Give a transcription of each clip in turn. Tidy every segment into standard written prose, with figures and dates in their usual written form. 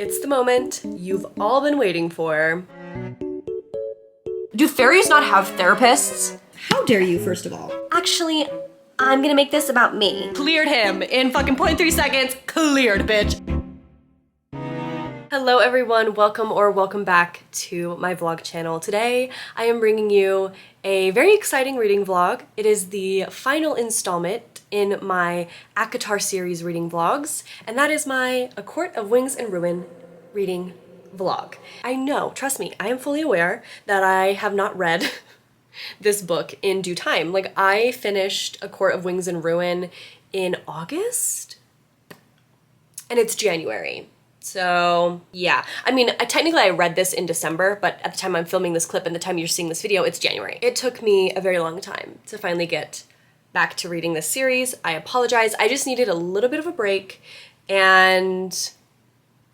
It's the moment you've all been waiting for. Do fairies not have therapists? How dare you, first of all? Actually, I'm gonna make this about me. Cleared him in fucking 0.3 seconds. Cleared, bitch. Hello everyone, welcome back to my vlog channel. Today I am bringing you a very exciting reading vlog. It is the final installment in my ACOTAR series reading vlogs, and that is my A Court of Wings and Ruin reading vlog. I know, trust me, I am fully aware that I have not read this book in due time. Like, I finished A Court of Wings and Ruin in August, and it's January. So yeah, I mean, technically I read this in December, but at the time I'm filming this clip and the time you're seeing this video, it's January. It took me a very long time to finally get back to reading this series. I apologize. I just needed a little bit of a break and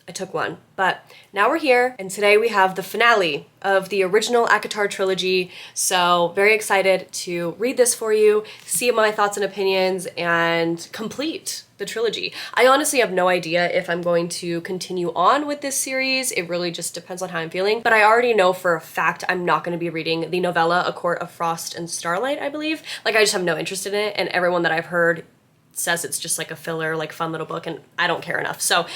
I took one, but now we're here, and today we have the finale of the original ACOTAR trilogy, so very excited to read this for you, see my thoughts and opinions, and complete the trilogy. I honestly have no idea if I'm going to continue on with this series. It really just depends on how I'm feeling, but I already know for a fact I'm not going to be reading the novella A Court of Frost and Starlight, I believe. Like, I just have no interest in it, and everyone that I've heard says it's just like a filler, like fun little book, and I don't care enough. So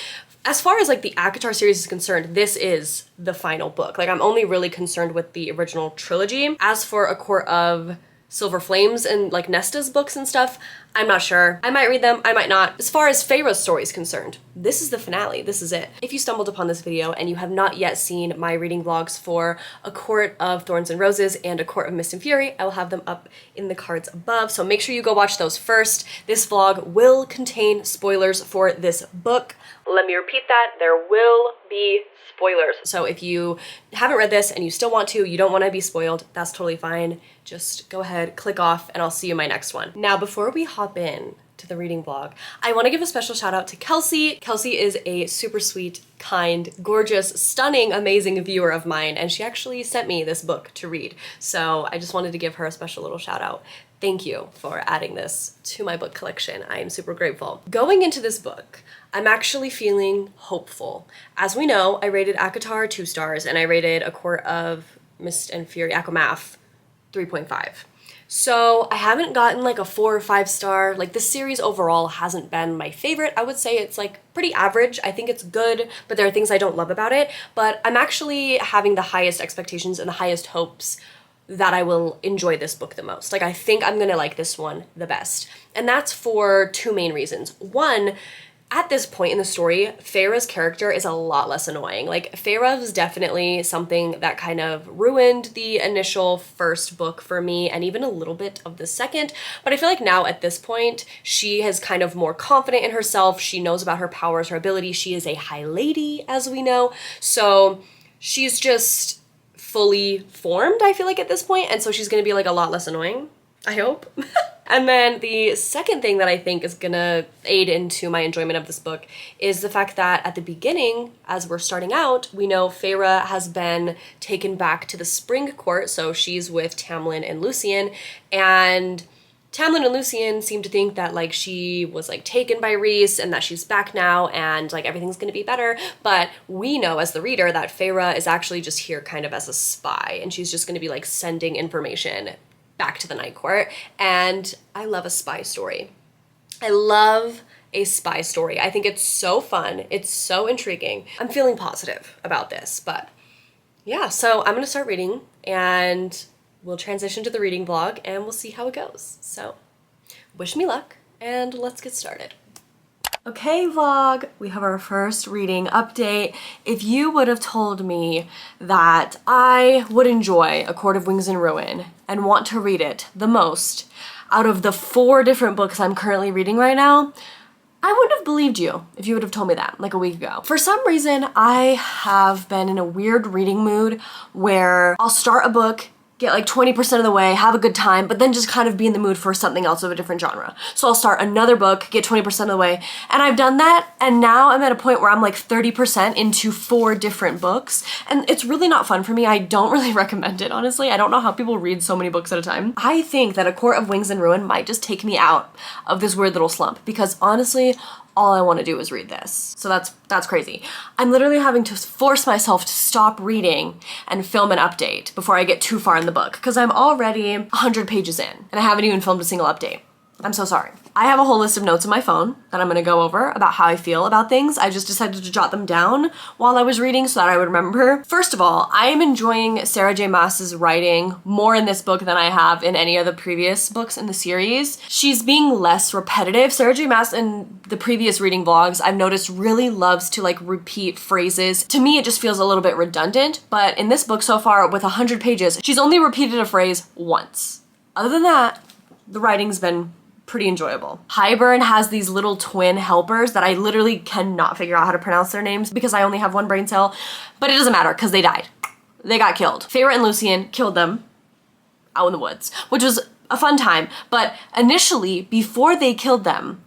as far as like the ACOTAR series is concerned, this is the final book. Like, I'm only really concerned with the original trilogy. As for A Court of Silver Flames and like Nesta's books and stuff, I'm not sure. I might read them, I might not. As far as Feyre's story is concerned, this is the finale, this is it. If you stumbled upon this video and you have not yet seen my reading vlogs for A Court of Thorns and Roses and A Court of Mist and Fury, I will have them up in the cards above, so make sure you go watch those first. This vlog will contain spoilers for this book. Let me repeat that, there will be spoilers. So if you haven't read this and you still want to, you don't want to be spoiled, that's totally fine. Just go ahead, click off, and I'll see you in my next one. Now, before we hop in to the reading vlog, I want to give a special shout out to Kelsey. Kelsey is a super sweet, kind, gorgeous, stunning, amazing viewer of mine, and she actually sent me this book to read. So I just wanted to give her a special little shout out. Thank you for adding this to my book collection. I am super grateful. Going into this book, I'm actually feeling hopeful. As we know, I rated ACOTAR 2 stars, and I rated A Court of Mist and Fury, ACOMAF, 3.5. So I haven't gotten like a 4 or 5 star. Like, this series overall hasn't been my favorite. I would say it's like pretty average. I think it's good, but there are things I don't love about it. But I'm actually having the highest expectations and the highest hopes that I will enjoy this book the most. Like, I think I'm gonna like this one the best. And that's for 2 main reasons. One, at this point in the story, Feyre's character is a lot less annoying. Like, Feyre was definitely something that kind of ruined the initial first book for me, and even a little bit of the second. But I feel like now at this point, she is kind of more confident in herself. She knows about her powers, her abilities. She is a high lady, as we know. So she's just fully formed, I feel like, at this point. And so she's gonna be like a lot less annoying, I hope. And then the second thing that I think is gonna aid into my enjoyment of this book is the fact that at the beginning, as we're starting out, we know Feyre has been taken back to the Spring Court, so she's with Tamlin and Lucian, and Tamlin and Lucian seem to think that like she was like taken by Rhys and that she's back now and like everything's gonna be better, but we know as the reader that Feyre is actually just here kind of as a spy, and she's just gonna be like sending information back to the Night Court, and I love a spy story. I love a spy story. I think it's so fun. It's so intriguing. I'm feeling positive about this, but yeah, so I'm gonna start reading and we'll transition to the reading vlog and we'll see how it goes. So wish me luck and let's get started. Okay, vlog, we have our first reading update. If you would have told me that I would enjoy A Court of Wings and Ruin and want to read it the most out of the 4 different books I'm currently reading right now, I wouldn't have believed you if you would have told me that like a week ago. For some reason, I have been in a weird reading mood where I'll start a book, get like 20% of the way, have a good time, but then just kind of be in the mood for something else of a different genre. So I'll start another book, get 20% of the way, and I've done that, and now I'm at a point where I'm like 30% into 4 different books, and it's really not fun for me. I don't really recommend it, honestly. I don't know how people read so many books at a time. I think that A Court of Wings and Ruin might just take me out of this weird little slump, because honestly, all I want to do is read this. So that's crazy. I'm literally having to force myself to stop reading and film an update before I get too far in the book because I'm already 100 pages in and I haven't even filmed a single update. I'm so sorry. I have a whole list of notes in my phone that I'm gonna go over about how I feel about things. I just decided to jot them down while I was reading so that I would remember. First of all, I am enjoying Sarah J Maas's writing more in this book than I have in any of the previous books in the series. She's being less repetitive. Sarah J Maas in the previous reading vlogs, I've noticed really loves to like repeat phrases. To me, it just feels a little bit redundant, but in this book so far with 100 pages, she's only repeated a phrase once. Other than that, the writing's been pretty enjoyable. Heyburn has these little twin helpers that I literally cannot figure out how to pronounce their names because I only have one brain cell, but it doesn't matter because they died. They got killed. Feyre and Lucien killed them out in the woods, which was a fun time, but initially, before they killed them,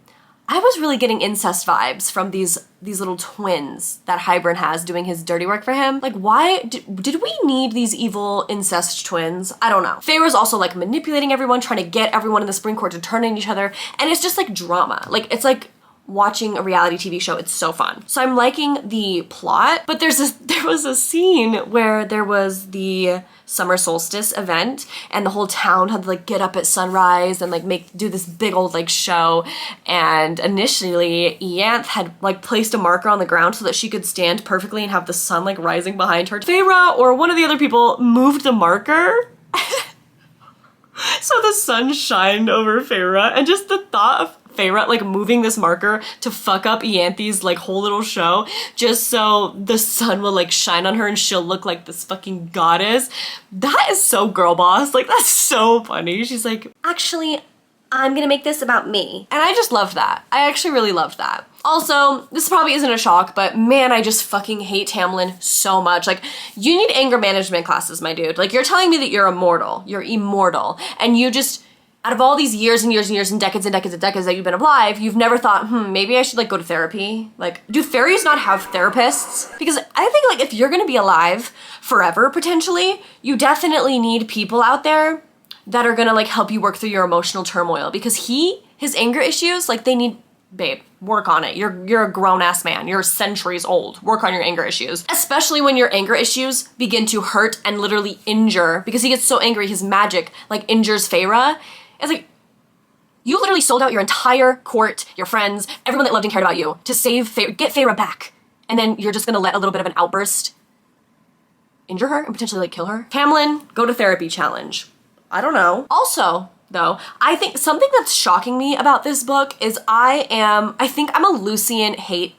I was really getting incest vibes from these little twins that Heyburn has doing his dirty work for him. Like, why did we need these evil incest twins? I don't know. Feyre's also like manipulating everyone, trying to get everyone in the Spring Court to turn on each other, and it's just like drama. Like, it's like watching a reality TV show. It's so fun. So I'm liking the plot, but there was a scene where there was the summer solstice event and the whole town had to like get up at sunrise and like do this big old like show, and initially Ianthe had like placed a marker on the ground so that she could stand perfectly and have the sun like rising behind her. Feyre or one of the other people moved the marker so the sun shined over Feyre, and just the thought of Feyre like moving this marker to fuck up Ianthe's like whole little show just so the sun will like shine on her and she'll look like this fucking goddess. That is so girl boss. Like, that's so funny. She's like, Actually, I'm gonna make this about me. and I just loved that. I actually really loved that. Also, this probably isn't a shock, but man, I just fucking hate Tamlin so much. Like, you need anger management classes, my dude. Like, you're telling me that you're immortal, and you just, out of all these years and years and years and decades and decades and decades that you've been alive, you've never thought, maybe I should like go to therapy? Like, do fairies not have therapists? Because I think like if you're gonna be alive forever, potentially, you definitely need people out there that are gonna like help you work through your emotional turmoil, because his anger issues, like they need, babe, work on it. You're a grown-ass man. You're centuries old. Work on your anger issues. Especially when your anger issues begin to hurt and literally injure, because he gets so angry his magic like injures Feyre. It's like, you literally sold out your entire court, your friends, everyone that loved and cared about you to save Feyre, get Feyre back. And then you're just gonna let a little bit of an outburst injure her and potentially like kill her. Tamlin, go to therapy challenge. I don't know. Also, though, I think something that's shocking me about this book is I think I'm a Lucien hate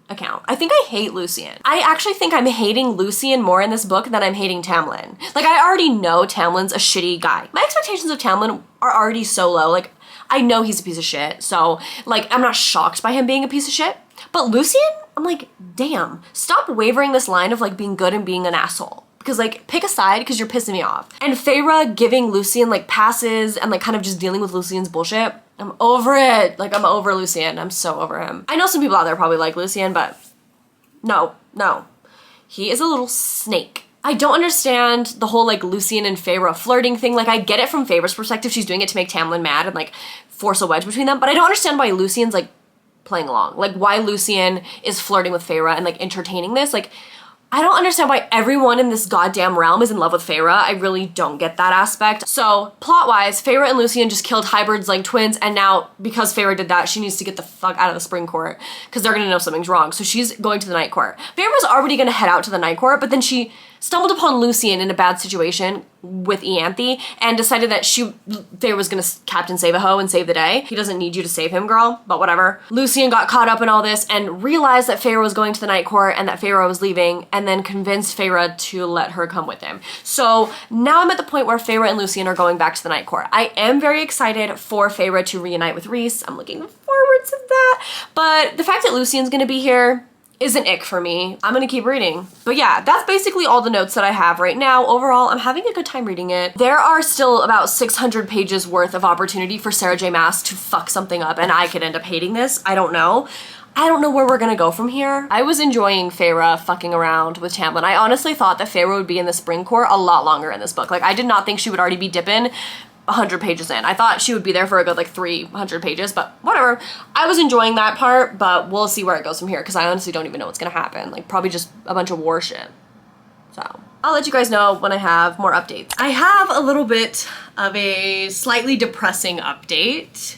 account. I think I hate Lucien. I actually think I'm hating Lucien more in this book than I'm hating Tamlin. Like, I already know Tamlin's a shitty guy. My expectations of Tamlin are already so low. Like, I know he's a piece of shit, so like I'm not shocked by him being a piece of shit. But Lucien, I'm like, damn, stop wavering this line of like being good and being an asshole. Because like, pick a side because you're pissing me off. And Feyre giving Lucien like passes and like kind of just dealing with Lucien's bullshit. I'm over it. Like, I'm over Lucien. I'm so over him. I know some people out there probably like Lucien, but no. He is a little snake. I don't understand the whole like Lucien and Feyre flirting thing. Like, I get it from Feyre's perspective. She's doing it to make Tamlin mad and like force a wedge between them. But I don't understand why Lucien's like playing along. Like, why Lucien is flirting with Feyre and like entertaining this. Like, I don't understand why everyone in this goddamn realm is in love with Feyre. I really don't get that aspect. So, plot-wise, Feyre and Lucien just killed Hybern's like twins, and now, because Feyre did that, she needs to get the fuck out of the Spring Court, because they're gonna know something's wrong. So she's going to the Night Court. Feyre was already gonna head out to the Night Court, but then she stumbled upon Lucien in a bad situation with Ianthe and decided that Feyre was gonna Captain Save-A-Ho and save the day. He doesn't need you to save him, girl, but whatever. Lucien got caught up in all this and realized that Feyre was going to the Night Court and that Feyre was leaving, and then convinced Feyre to let her come with him. So now I'm at the point where Feyre and Lucien are going back to the Night Court. I am very excited for Feyre to reunite with Rhys. I'm looking forward to that. But the fact that Lucien's gonna be here is an ick for me. I'm gonna keep reading. But yeah, that's basically all the notes that I have right now. Overall, I'm having a good time reading it. There are still about 600 pages worth of opportunity for Sarah J Maas to fuck something up, and I could end up hating this. I don't know. I don't know where we're gonna go from here. I was enjoying Feyre fucking around with Tamlin. I honestly thought that Feyre would be in the Spring Court a lot longer in this book. Like, I did not think she would already be dipping 100 pages in. I thought she would be there for a good like 300 pages, but whatever. I was enjoying that part, but we'll see where it goes from here because I honestly don't even know what's gonna happen. Like probably just a bunch of war shit. So I'll let you guys know when I have more updates. I have a little bit of a slightly depressing update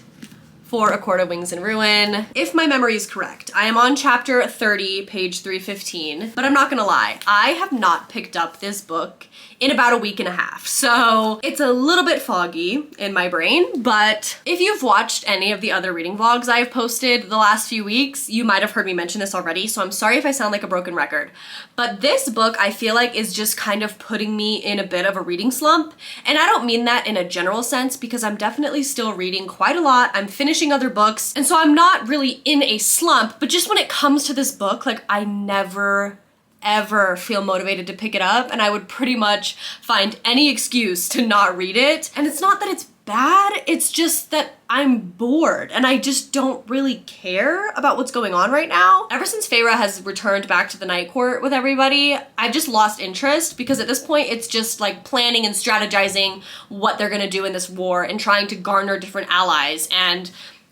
for A Court of Wings and Ruin. If my memory is correct, I am on chapter 30, page 315, but I'm not gonna lie, I have not picked up this book in about a week and a half. So it's a little bit foggy in my brain, but if you've watched any of the other reading vlogs I've posted the last few weeks, you might have heard me mention this already, so I'm sorry if I sound like a broken record. But this book I feel like is just kind of putting me in a bit of a reading slump, and I don't mean that in a general sense because I'm definitely still reading quite a lot. I'm finishing other books, and so I'm not really in a slump, but just when it comes to this book, like I never ever feel motivated to pick it up, and I would pretty much find any excuse to not read it. And it's not that it's bad, it's just that I'm bored and I just don't really care about what's going on right now. Ever since Feyre has returned back to the Night Court with everybody, I've just lost interest because at this point it's just like planning and strategizing what they're gonna do in this war and trying to garner different allies, and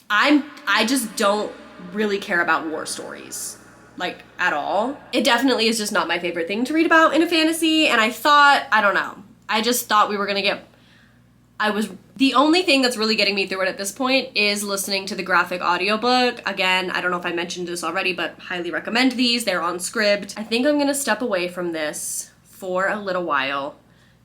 I just don't really care about war stories. Like, at all. It definitely is just not my favorite thing to read about in a fantasy, and I thought, I don't know, I just thought we were gonna get, the only thing that's really getting me through it at this point is listening to the graphic audiobook. Again, I don't know if I mentioned this already, but highly recommend these, they're on script. I think I'm gonna step away from this for a little while,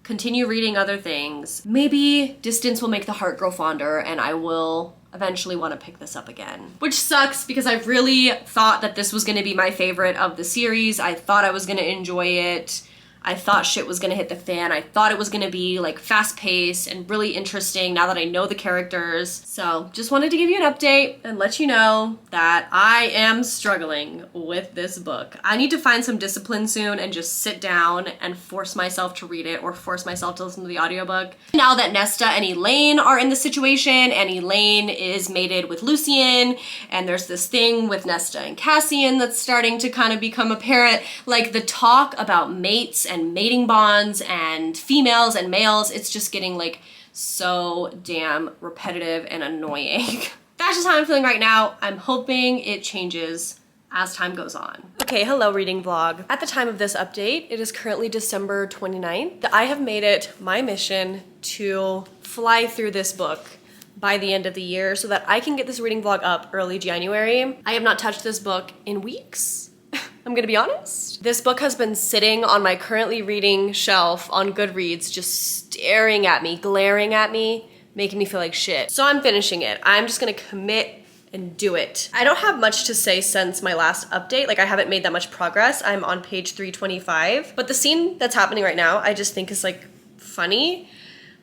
continue reading other things. Maybe distance will make the heart grow fonder, and I will eventually want to pick this up again. Which sucks because I really thought that this was going to be my favorite of the series. I thought I was going to enjoy it. I thought shit was gonna hit the fan. I thought it was gonna be like fast-paced and really interesting now that I know the characters. So just wanted to give you an update and let you know that I am struggling with this book. I need to find some discipline soon and just sit down and force myself to read it or force myself to listen to the audiobook. Now that Nesta and Elaine are in the situation and Elaine is mated with Lucien and there's this thing with Nesta and Cassian that's starting to kind of become apparent, like the talk about mates and mating bonds and females and males, it's just getting like so damn repetitive and annoying. That's just how I'm feeling right now. I'm hoping it changes as time goes on. Okay, hello reading vlog. At the time of this update, it is currently December 29th. I have made it my mission to fly through this book by the end of the year so that I can get this reading vlog up early January. I have not touched this book in weeks. I'm gonna be honest. This book has been sitting on my currently reading shelf on Goodreads, just staring at me, glaring at me, making me feel like shit. So I'm finishing it. I'm just gonna commit and do it. I don't have much to say since my last update. Like I haven't made that much progress. I'm on page 325, but the scene that's happening right now, I just think is like funny.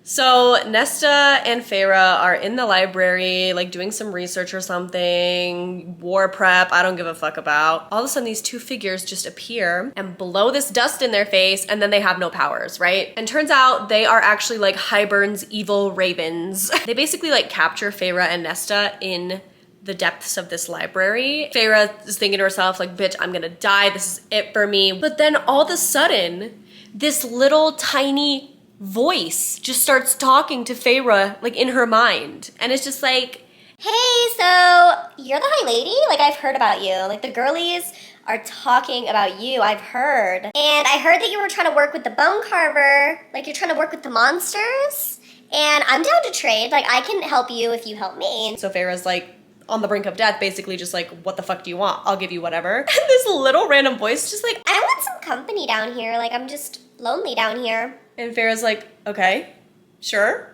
So Nesta and Feyre are in the library, like doing some research or something, war prep, I don't give a fuck about. All of a sudden these two figures just appear and blow this dust in their face and then they have no powers, right? And turns out they are actually like Hybern's evil ravens. They basically like capture Feyre and Nesta in the depths of this library. Feyre is thinking to herself like, bitch, I'm gonna die, this is it for me. But then all of a sudden, this little tiny voice just starts talking to Feyre like in her mind, and it's just like, hey, so you're the High Lady? Like I've heard about you. Like the girlies are talking about you, I've heard. And I heard that you were trying to work with the Bone Carver, like you're trying to work with the monsters, and I'm down to trade. Like I can help you if you help me. so Feyre's like on the brink of death, basically just like, what the fuck do you want? I'll give you whatever. And this little random voice just like, I want some company down here. Like I'm just lonely down here. and Feyre's like, okay, sure.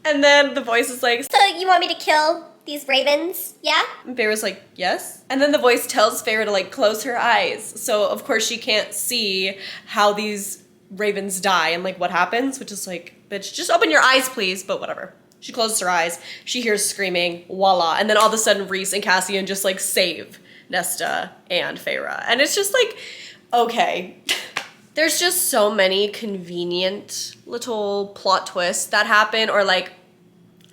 And then the voice is like, So you want me to kill these ravens? Yeah? and Feyre's like, yes. And then the voice tells Feyre to like close her eyes. So of course she can't see how these ravens die and like what happens, which is like, bitch, just open your eyes please, but whatever. She closes her eyes, she hears screaming, voila, and then all of a sudden Rhys and Cassian just like save Nesta and Feyre. And it's just like, okay. There's just so many convenient little plot twists that happen, or like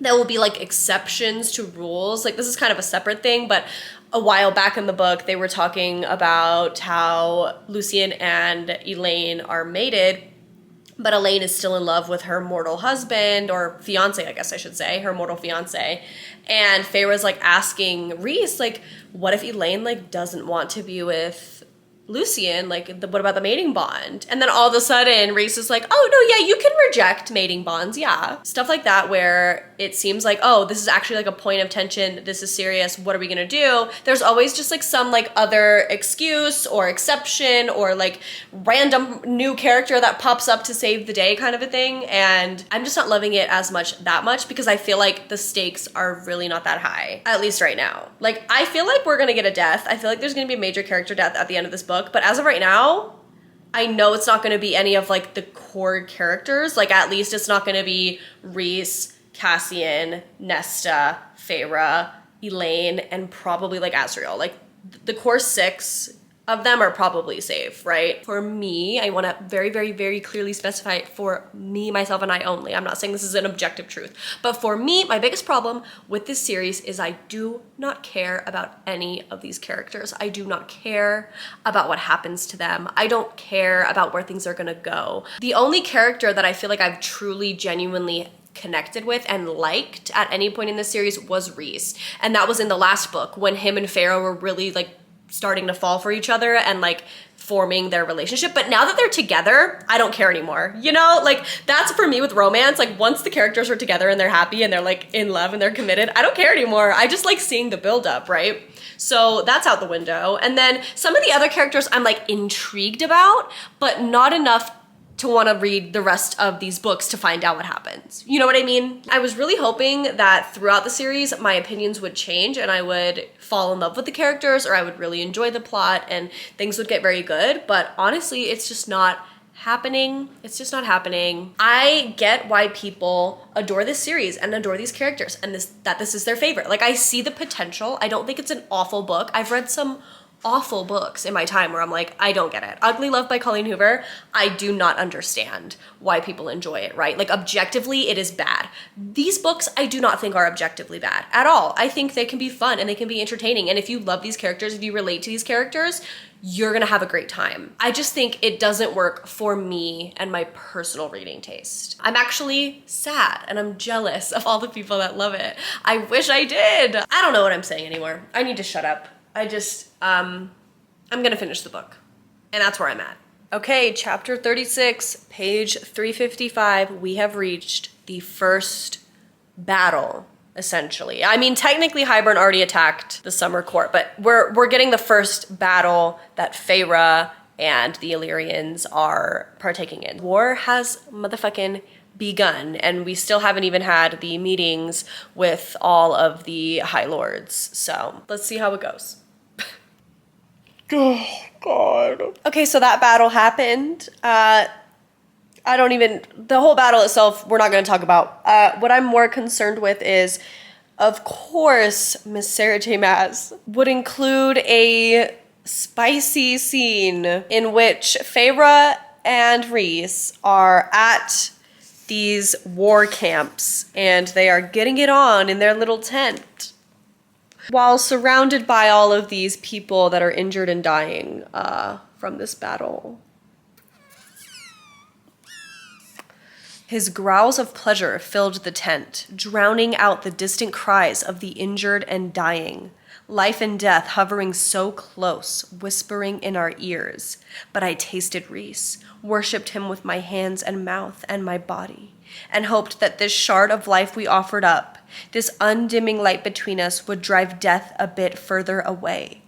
that will be like exceptions to rules. Like this is kind of a separate thing, but a while back in the book, they were talking about how Lucien and Elaine are mated, but Elaine is still in love with her mortal husband, or fiance, I guess I should say, her mortal fiance. And Feyre's like asking Rhys, like, what if Elaine like doesn't want to be with Lucian, like, what about the mating bond? And then all of a sudden, Rhys is like, oh, no, yeah, you can reject mating bonds, yeah. Stuff like that where it seems like, oh, this is actually like a point of tension, this is serious, what are we gonna do? There's always just like some like other excuse or exception or like random new character that pops up to save the day kind of a thing. And I'm just not loving it as much that much because I feel like the stakes are really not that high, at least right now. Like, I feel like we're gonna get a death. I feel like there's gonna be a major character death at the end of this book. But as of right now, I know it's not going to be any of like the core characters. Like, at least it's not going to be Rhys, Cassian, Nesta, Feyre, Elaine, and probably like Azriel. Like, the core 6 of them are probably safe, right? For me, I want to very, very, very clearly specify it for me, myself, and I only. I'm not saying this is an objective truth. But for me, my biggest problem with this series is I do not care about any of these characters. I do not care about what happens to them. I don't care about where things are gonna go. The only character that I feel like I've truly, genuinely connected with and liked at any point in this series was Rhys. And that was in the last book when him and Feyre were really like starting to fall for each other and like forming their relationship. But now that they're together, I don't care anymore. You know, like, that's for me with romance. Like, once the characters are together and they're happy and they're like in love and they're committed, I don't care anymore. I just like seeing the buildup, right? So that's out the window. And then some of the other characters I'm like intrigued about, but not enough to want to read the rest of these books to find out what happens. You know what I mean? I was really hoping that throughout the series, my opinions would change and I would fall in love with the characters, or I would really enjoy the plot and things would get very good. But honestly, it's just not happening. It's just not happening. I get why people adore this series and adore these characters and that this is their favorite. Like, I see the potential. I don't think it's an awful book. I've read some awful books in my time where I'm like, I don't get it. Ugly Love by Colleen Hoover, I do not understand why people enjoy it, right? Like, objectively, it is bad. These books, I do not think are objectively bad at all. I think they can be fun and they can be entertaining. And if you love these characters, if you relate to these characters, you're gonna have a great time. I just think it doesn't work for me and my personal reading taste. I'm actually sad and I'm jealous of all the people that love it. I wish I did. I don't know what I'm saying anymore. I need to shut up. I just, I'm gonna finish the book. And that's where I'm at. Okay, chapter 36, page 355. We have reached the first battle, essentially. I mean, technically Hybern already attacked the Summer Court, but we're getting the first battle that Feyre and the Illyrians are partaking in. War has motherfucking begun, and we still haven't even had the meetings with all of the High Lords. So let's see how it goes. Oh, God. Okay, so that battle happened. The whole battle itself, we're not going to talk about. What I'm more concerned with is, of course, Miss Sarah J. Maas would include a spicy scene in which Feyre and Rhys are at these war camps and they are getting it on in their little tent while surrounded by all of these people that are injured and dying from this battle. His growls of pleasure filled the tent, drowning out the distant cries of the injured and dying. Life and death hovering so close, whispering in our ears. But I tasted Rhys, worshipped him with my hands and mouth and my body, and hoped that this shard of life we offered up, this undimming light between us, would drive death a bit further away.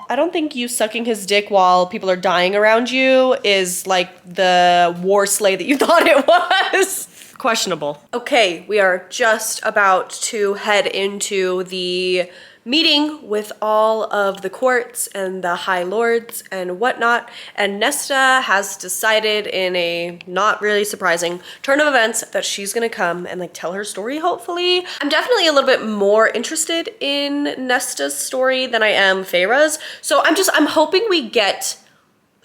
I don't think you sucking his dick while people are dying around you is like the war sleigh that you thought it was. Questionable. Okay, we are just about to head into the meeting with all of the courts and the High Lords and whatnot, and Nesta has decided in a not really surprising turn of events that she's gonna come and like tell her story, hopefully. I'm definitely a little bit more interested in Nesta's story than I am Feyre's, so I'm hoping we get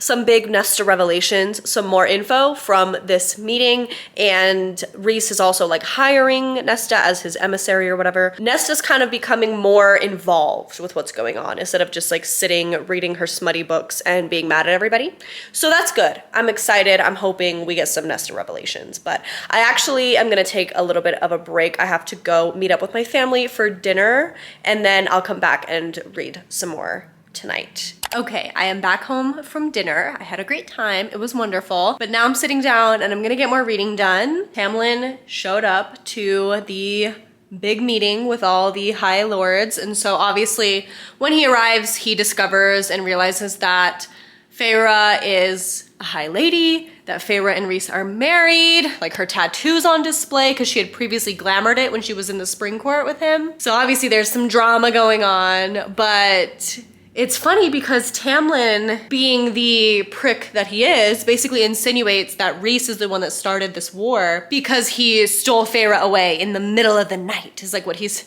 some big Nesta revelations, some more info from this meeting, and Reese is also like hiring Nesta as his emissary or whatever. Nesta's kind of becoming more involved with what's going on instead of just like sitting, reading her smutty books and being mad at everybody. So that's good. I'm excited. I'm hoping we get some Nesta revelations, but I actually am gonna take a little bit of a break. I have to go meet up with my family for dinner, and then I'll come back and read some more tonight. Okay, I am back home from dinner. I had a great time. It was wonderful. But now I'm sitting down and I'm gonna get more reading done. Tamlin showed up to the big meeting with all the High Lords. And so obviously when he arrives, he discovers and realizes that Feyre is a high lady, that Feyre and Reese are married, like her tattoo's on display because she had previously glamored it when she was in the spring court with him. So obviously there's some drama going on, but it's funny because Tamlin, being the prick that he is, basically insinuates that Reese is the one that started this war because he stole Feyre away in the middle of the night, is like what he's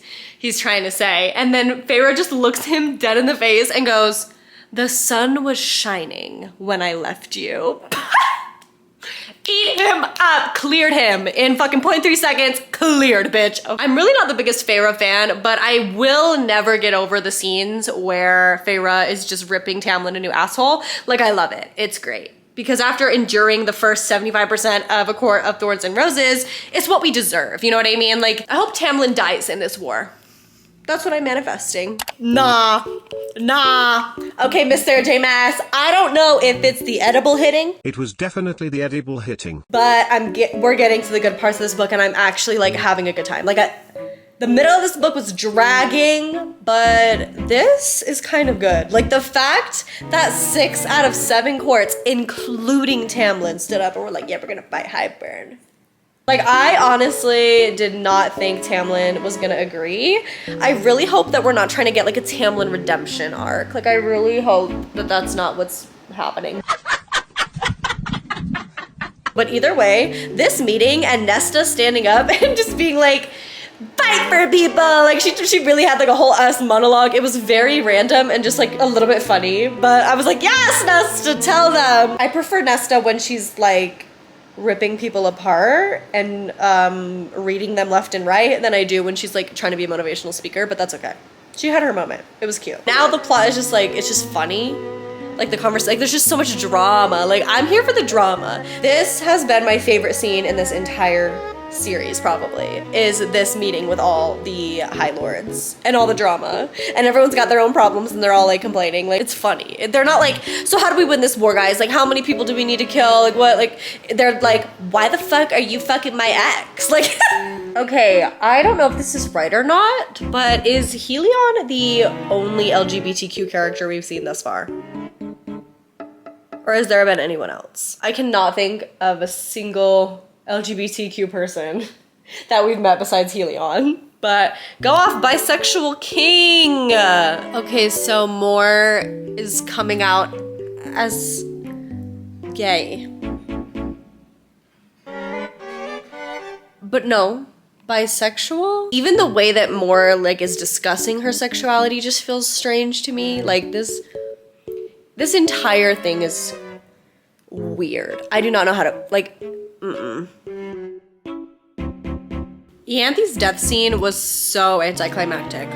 trying to say. And then Feyre just looks him dead in the face and goes, "The sun was shining when I left you." Eat him up, cleared him in fucking 0.3 seconds, cleared, bitch. I'm really not the biggest Feyre fan, but I will never get over the scenes where Feyre is just ripping Tamlin a new asshole. Like, I love it, it's great. Because after enduring the first 75% of A Court of Thorns and Roses, it's what we deserve, you know what I mean? Like, I hope Tamlin dies in this war. That's what I'm manifesting. Nah. Okay, Mr. J-Mass, I don't know if it's the edible hitting. It was definitely the edible hitting. But we're getting to the good parts of this book and I'm actually like having a good time. Like the middle of this book was dragging, but this is kind of good. Like the fact that 6 out of 7 courts, including Tamlin, stood up and were like, yeah, we're gonna fight Highburn. Like, I honestly did not think Tamlin was gonna agree. I really hope that we're not trying to get like a Tamlin redemption arc. Like, I really hope that that's not what's happening. But either way, this meeting and Nesta standing up and just being like, fight for people. Like, she really had like a whole us monologue. It was very random and just like a little bit funny. But I was like, yes, Nesta, tell them. I prefer Nesta when she's like, ripping people apart and reading them left and right than I do when she's like trying to be a motivational speaker, but that's okay. She had her moment. It was cute. Now the plot is just like, it's just funny. Like the conversation, like there's just so much drama. Like I'm here for the drama. This has been my favorite scene in this entire series probably, is this meeting with all the High Lords and all the drama. And everyone's got their own problems and they're all like complaining. Like it's funny. They're not like, so how do we win this war, guys? Like how many people do we need to kill? Like what? Like they're like, why the fuck are you fucking my ex? Like, okay, I don't know if this is right or not, but is HALEYJEAN the only LGBTQ character we've seen thus far? Or has there been anyone else? I cannot think of a single LGBTQ person that we've met besides HALEYJEAN. But go off, bisexual king! Okay, so Mor is coming out as gay. But no, bisexual? Even the way that Mor like is discussing her sexuality just feels strange to me. Like this entire thing is weird. I do not know how to, like, Ianthe's death scene was so anticlimactic.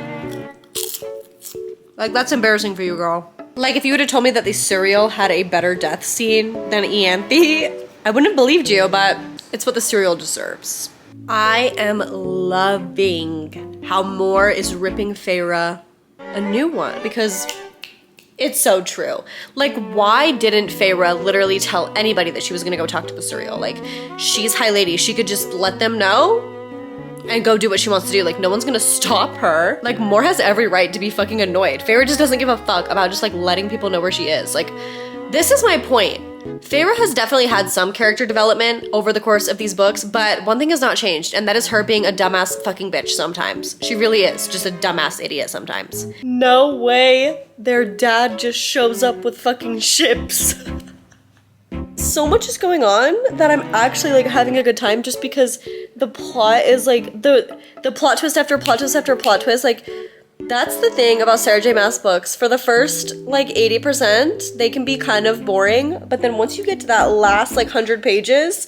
Like, that's embarrassing for you, girl. Like, if you would have told me that the serial had a better death scene than Ianthe, I wouldn't have believed you, but it's what the serial deserves. I am loving how Mor is ripping Feyre a new one, because it's so true. Like, why didn't Feyre literally tell anybody that she was gonna go talk to the serial? Like, she's High Lady. She could just let them know and go do what she wants to do. Like, no one's gonna stop her. Like, Mor has every right to be fucking annoyed. Feyre just doesn't give a fuck about just, like, letting people know where she is. Like, this is my point. Feyre has definitely had some character development over the course of these books, but one thing has not changed, and that is her being a dumbass fucking bitch sometimes. She really is just a dumbass idiot sometimes. No way their dad just shows up with fucking ships. So much is going on that I'm actually like having a good time, just because the plot is like the plot twist after plot twist after plot twist. Like, That's the thing about Sarah J Maas books. For the first, like, 80%, they can be kind of boring, but then once you get to that last, like, 100 pages,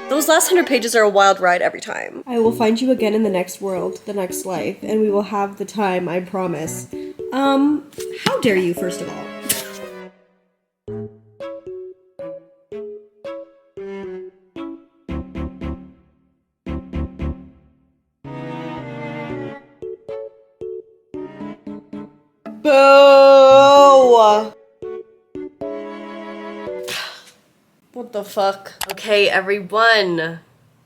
those last 100 pages are a wild ride every time. I will find you again in the next world, the next life, and we will have the time, I promise. How dare you, first of all? Boo! What the fuck? Okay, everyone.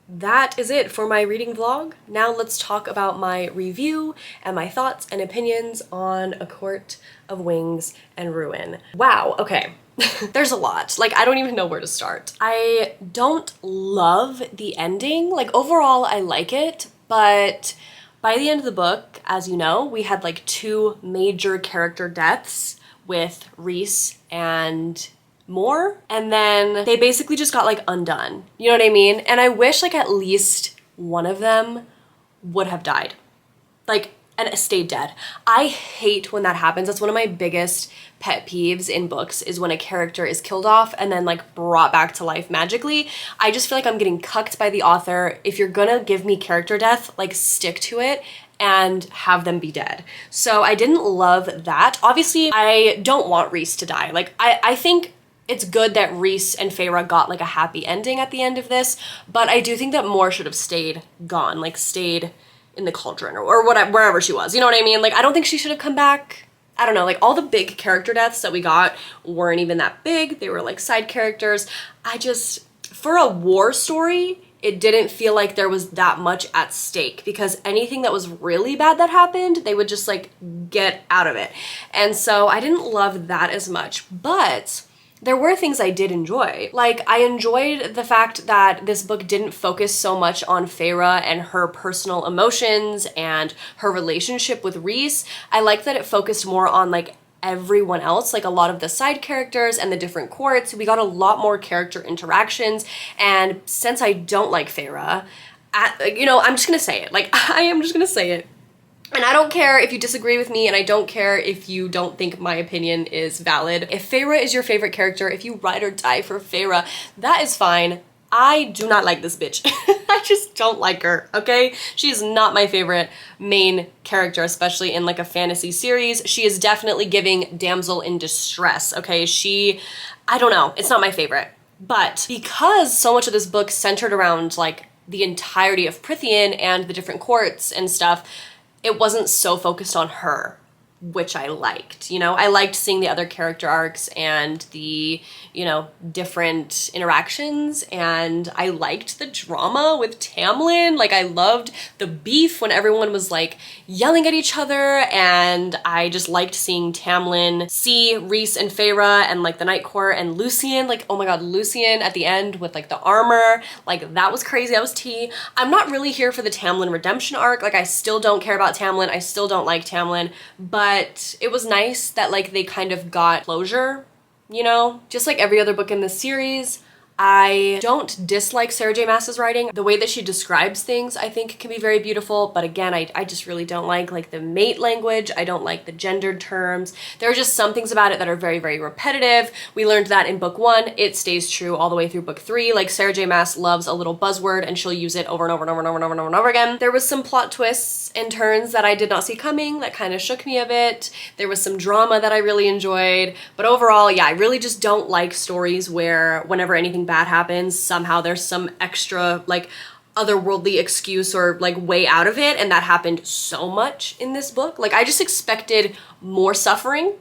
That is it for my reading vlog. Now let's talk about my review and my thoughts and opinions on A Court of Wings and Ruin. Wow, okay. There's a lot. Like, I don't even know where to start. I don't love the ending. Like, overall, I like it, but by the end of the book, as you know, we had like 2 major character deaths with Rhys and Moore, and then they basically just got like undone. You know what I mean? And I wish like at least one of them would have died. Like, and stayed dead. I hate when that happens. That's one of my biggest pet peeves in books, is when a character is killed off and then like brought back to life magically. I just feel like I'm getting cucked by the author. If you're gonna give me character death, like stick to it and have them be dead. So I didn't love that. Obviously, I don't want Rhys to die. Like, I think it's good that Rhys and Feyre got like a happy ending at the end of this, but I do think that Moore should have stayed gone, like stayed in the cauldron or whatever, wherever she was. You know what I mean? Like, I don't think she should have come back. I don't know, like all the big character deaths that we got weren't even that big. They were like side characters. I just, for a war story, it didn't feel like there was that much at stake, because anything that was really bad that happened, they would just like get out of it. And so I didn't love that as much, but there were things I did enjoy. Like, I enjoyed the fact that this book didn't focus so much on Feyre and her personal emotions and her relationship with Rhys. I liked that it focused more on like everyone else, like a lot of the side characters and the different courts. We got a lot more character interactions, and since I don't like Feyre, you know, I'm just gonna say it. Like, I am just gonna say it. And I don't care if you disagree with me, and I don't care if you don't think my opinion is valid. If Feyre is your favorite character, if you ride or die for Feyre, that is fine. I do not like this bitch. I just don't like her, okay? She is not my favorite main character, especially in like a fantasy series. She is definitely giving damsel in distress, okay? I don't know, it's not my favorite. But because so much of this book centered around like the entirety of Prythian and the different courts and stuff, it wasn't so focused on her, which I liked, you know? I liked seeing the other character arcs and the, you know, different interactions, and I liked the drama with Tamlin. Like, I loved the beef when everyone was like yelling at each other, and I just liked seeing Tamlin see Rhys and Feyre and like the Night Court and Lucien. Like, oh my god, Lucien at the end with like the armor, like that was crazy, that was tea. I'm not really here for the Tamlin redemption arc. Like, I still don't care about Tamlin, I still don't like Tamlin, but it was nice that like they kind of got closure, you know? Just like every other book in this series, I don't dislike Sarah J Maas's writing. The way that she describes things, I think, can be very beautiful, but again, I just really don't like the mate language. I don't like the gendered terms. There are just some things about it that are very, very repetitive. We learned that in book 1. It stays true all the way through book 3. Like, Sarah J Maas loves a little buzzword, and she'll use it over and over and over and over and over and over again. There was some plot twists and turns that I did not see coming that kind of shook me a bit. There was some drama that I really enjoyed, but overall, yeah, I really just don't like stories where whenever anything bad happens, somehow there's some extra like otherworldly excuse or like way out of it, and that happened so much in this book. Like, I just expected more suffering.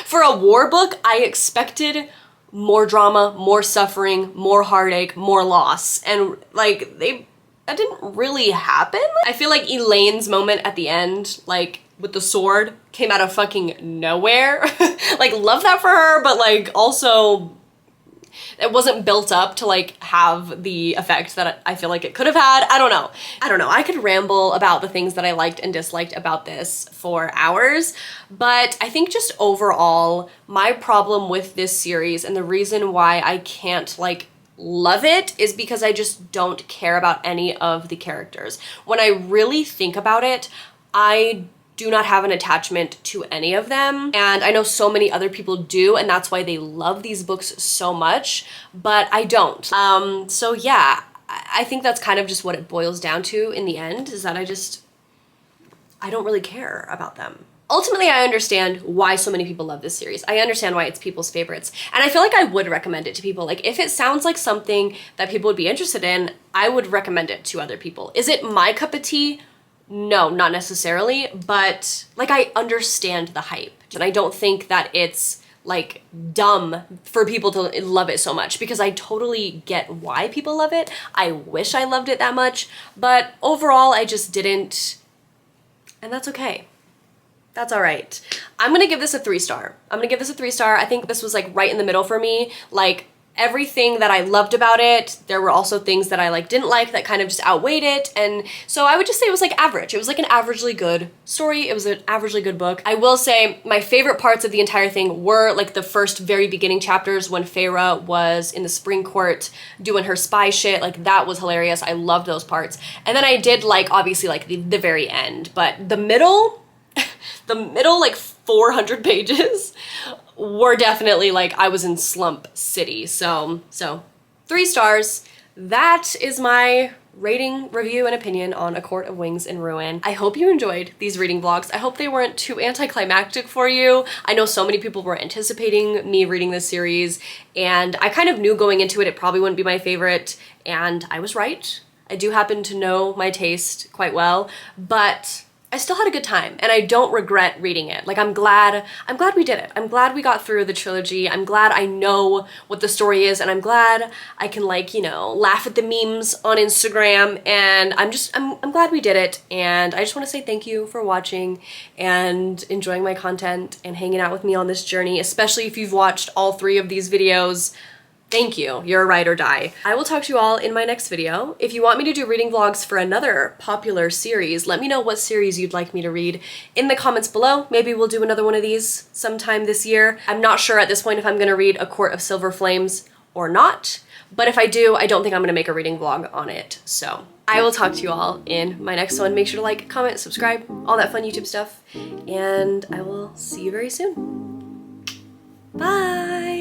For a war book, I expected more drama, more suffering, more heartache, more loss, and like that didn't really happen. I feel like Elaine's moment at the end, like with the sword, came out of fucking nowhere. Like, love that for her, but like also it wasn't built up to like have the effect that I feel like it could have had. I don't know. I could ramble about the things that I liked and disliked about this for hours, but I think just overall, my problem with this series and the reason why I can't like love it is because I just don't care about any of the characters. When I really think about it, I do not have an attachment to any of them. And I know so many other people do, and that's why they love these books so much, but I don't. So yeah, I think that's kind of just what it boils down to in the end, is that I don't really care about them. Ultimately, I understand why so many people love this series. I understand why it's people's favorites. And I feel like I would recommend it to people. Like, if it sounds like something that people would be interested in, I would recommend it to other people. Is it my cup of tea? No, not necessarily. But, like, I understand the hype. And I don't think that it's, like, dumb for people to love it so much, because I totally get why people love it. I wish I loved it that much. But overall, I just didn't. And that's okay. That's all right. I'm gonna give this a 3-star. I'm gonna give this a 3-star. I think this was like right in the middle for me. Like, everything that I loved about it, there were also things that I like didn't like that kind of just outweighed it. And so I would just say it was like average. It was like an averagely good story. It was an averagely good book. I will say my favorite parts of the entire thing were like the first very beginning chapters when Feyre was in the Spring Court doing her spy shit. Like, that was hilarious. I loved those parts. And then I did like, obviously, like the very end, but the middle, the middle like 400 pages were definitely like I was in slump city. So 3 stars. That is my rating, review, and opinion on A Court of Wings and Ruin. I hope you enjoyed these reading vlogs. I hope they weren't too anticlimactic for you. I know so many people were anticipating me reading this series, and I kind of knew going into it probably wouldn't be my favorite, and I was right. I do happen to know my taste quite well, but I still had a good time, and I don't regret reading it. Like, I'm glad we did it. I'm glad we got through the trilogy. I'm glad I know what the story is, and I'm glad I can, like, you know, laugh at the memes on Instagram, and I'm glad we did it. And I just want to say thank you for watching and enjoying my content and hanging out with me on this journey, especially if you've watched all 3 of these videos. Thank you. You're a ride or die. I will talk to you all in my next video. If you want me to do reading vlogs for another popular series, let me know what series you'd like me to read in the comments below. Maybe we'll do another one of these sometime this year. I'm not sure at this point if I'm gonna read A Court of Silver Flames or not, but if I do, I don't think I'm gonna make a reading vlog on it. So I will talk to you all in my next one. Make sure to like, comment, subscribe, all that fun YouTube stuff, and I will see you very soon. Bye.